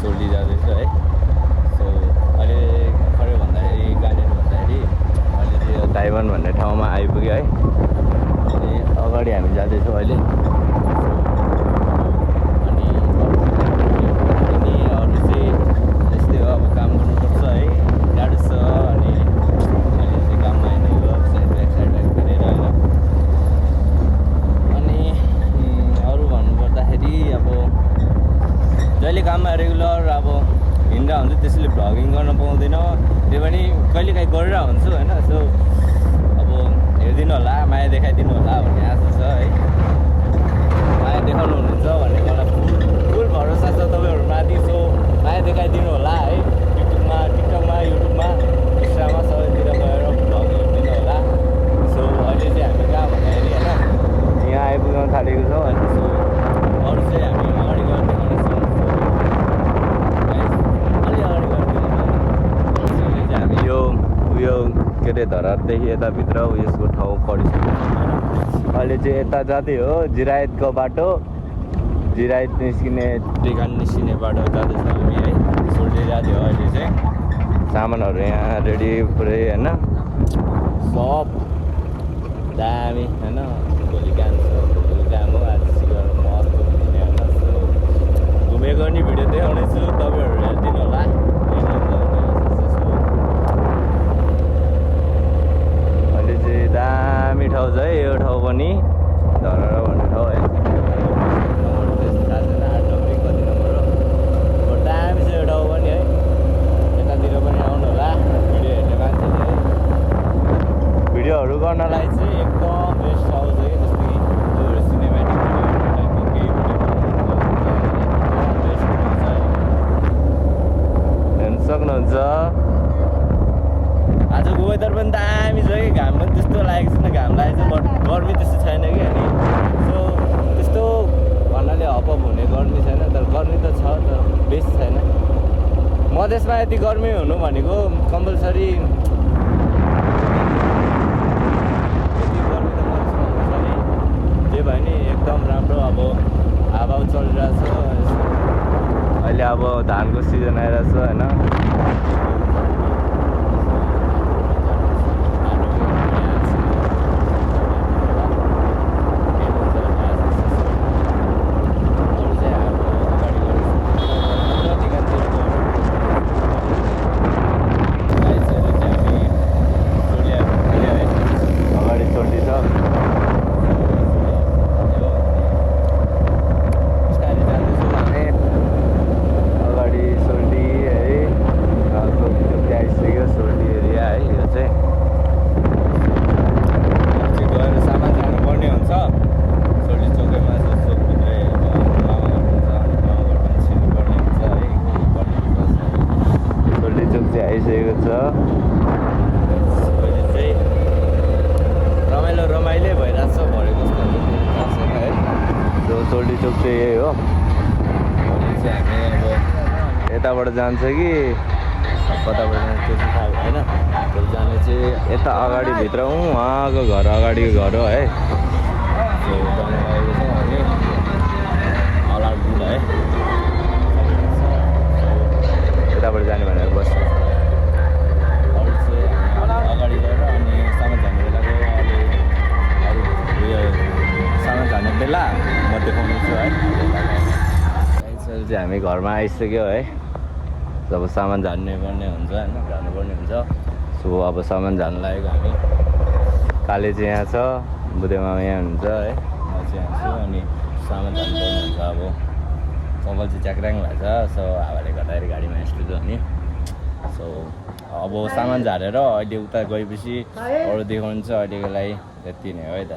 सोल्टी जाँदैछु है। सो अहिले खरै भन्दाखेरि कहाँनिर भन्दाखेरि अहिले चाहिँ ताइवान भन्ने ठाउँमा आइपुग्यो है। अनि अगाडि हामी जाँदैछौँ अहिले। अनि अरू चाहिँ यस्तै हो, अब काम गर्नुपर्छ है, गाह्रो छ। अनि अहिले चाहिँ काममा हिँडेको साइड ब्याक गरेर होइन। अनि अरू भन्नुपर्दाखेरि अब जहिले काममा रेगुलर अब हिँड्दा हुन्छ, त्यसैले भ्लगिङ गर्न पाउँदैन। त्यो पनि कहिलेकाहीँ गरेर हुन्छु होइन। सो अब हेरिदिनु होला, माया देखाइदिनु होला भन्ने आशा छ है। माया देखाउनु हुनुहुन्छ भन्ने मलाई फुल भरोसा छ तपाईँहरूमाथि। सो माया देखाइदिनु होला है। टिकटकमा, युट्युबमा, इन्स्टामा सबैतिर गएर भ्लग हेरिदिनु होला। सो अहिले चाहिँ हामी कहाँ भन्दाखेरि होइन, यहाँ आइपुग्न थालेको छौँ होइन। सो अरू चाहिँ हामी अगाडि गएर देखाउनेछौँ। अलि अगाडि गएर देखाउँछौँ। चाहिँ हामी यो उयो के अरे धरारदेखि यताभित्र यसको ठाउँ परिसक्यो होइन। अहिले चाहिँ यता जाँदै हो जिरायतको बाटो, जिरायत निस्किने टिकान निस्किने बाटो जाँदैछौँ हामी है। सोल्टी जाँदै हो अहिले चाहिँ। सामानहरू यहाँ रेडी पुरै होइन, सब दामी होइन। भोलि काम छ, भोलि काम हो। आज सिगर मस्त घुम्ने होइन। सो घुमेको नि भिडियो देखाउनेछु, तपाईँहरू हेरिदिनु होला। अहिले चाहिँ दामी ठाउँ छ है यो ठाउँ पनि, धरार भन्ने ठाउँ है। नम्बर त्यस्तो थाहा छैन, 8 नम्बर कति नम्बर हो। दामी छ यो ठाउँ पनि है। यतातिर पनि आउनु होला भिडियो हेर्ने मान्छेले है। भिडियोहरू गर्नलाई चाहिँ एकदम बेस्ट ठाउँ छ कि, जस्तो कि तपाईँहरू सिनेमेटिक भिडियोहरू टाइपको केही भिडियो बनाउनुहुन्छ बेस्ट ठाउँ छ है। हेर्नु सक्नुहुन्छ। आजको वेदर पनि दामी छ कि, घाम पनि त्यस्तो लागेको छैन। घाम लागेको छ बट गर्मी त्यस्तो छैन कि। अनि सो त्यस्तो भन्नाले हपअप हुने गर्मी छैन, तर गर्मी त छ, तर बेसी छैन। मधेसमा यति गर्मी हुनु भनेको कम्पलसरी जे भयो नि एकदम राम्रो। अब हावा चलिरहेछ अहिले, अब धानको सिजन आइरहेछ होइन। आइसकेको छ अहिले चाहिँ रमाइलो भइरहेको छ। भरे कस्तो छैन है। जो सोल्टी चोक चाहिँ यही हो। भोलि चाहिँ हामी अब यताबाट जान्छ कि कताबाट जान्छ त्यो चाहिँ थाहा होइन। भोलि जाने चाहिँ यता अगाडि भित्र उहाँको घर अगाडिको घर हो है। त्यो जानु लागेको छौँ हामी अलारपुल है। यताबाट जाने भनेर बस्छ। अगाडि गएर अनि सामान झार्ने बेलाको अहिले अरू उयो सामान झार्ने बेला म देखाउनेछु है। चाहिँ हामी घरमा आइसक्यो है। जब सामान झार्ने पर्ने हुन्छ होइन, झार्नुपर्ने हुन्छ। सो अब सामान झार्नु लागेको हामी। काले चाहिँ यहाँ छ, बुधेमा यहाँ हुनुहुन्छ है, म चाहिँ यहाँ छु। अनि सामान झार्नुपर्ने हुन्छ। अब चप्पल चाहिँ च्याक्राङ भएको छ। सो हावाले गर्दाखेरि गाडीमा यस्तो छ नि। सो अब सामान झारेर अहिले उता गएपछि अरू देखाउनु छ। अहिलेको लागि यति नै हो है त।